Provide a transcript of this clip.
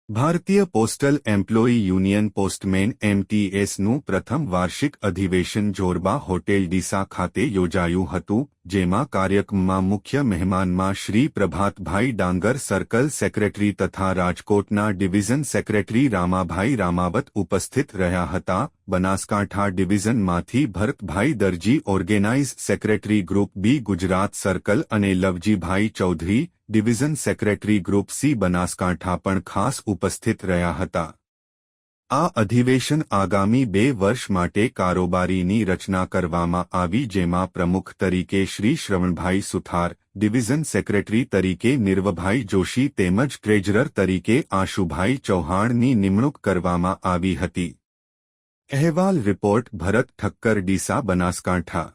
ભારતીય postal employee union postman એમટીએસનું પ્રથમ વાર્ષિક અધિવેશન જોરબા હોટેલ ડીસા ખાતે યોજાયું હતું, જેમાં કાર્યક્રમમાં મુખ્ય મહેમાનમાં શ્રી પ્રભાતભાઈ ડાંગર સર્કલ સેક્રેટરી તથા રાજકોટના ડિવિઝન સેક્રેટરી રામાભાઈ રામાવત ઉપસ્થિત રહ્યા હતા. બનાસકાંઠા ડિવિઝનમાંથી Bharatbhai Darji organise secretary group B Gujarat circle અને Lavjibhai Chaudhari division secretary group C Banaskantha પણ ખાસ ઉપસ્થિત રહ્યા હતા. આ અધિવેશન આગામી 2 વર્ષ માટે કારોબારીની રચના કરવામાં આવી, જેમાં પ્રમુખ તરીકે શ્રી શ્રવણભાઈ સુથાર, ડિવિઝન સેક્રેટરી તરીકે નિર્વભાઈ જોશી તેમજ ટ્રેઝરર તરીકે આશુભાઈ ચૌહાણની નિમણૂક કરવામાં આવી હતી. અહેવાલ રિપોર્ટ ભરત ઠક્કર ડીસા બનાસકાંઠા.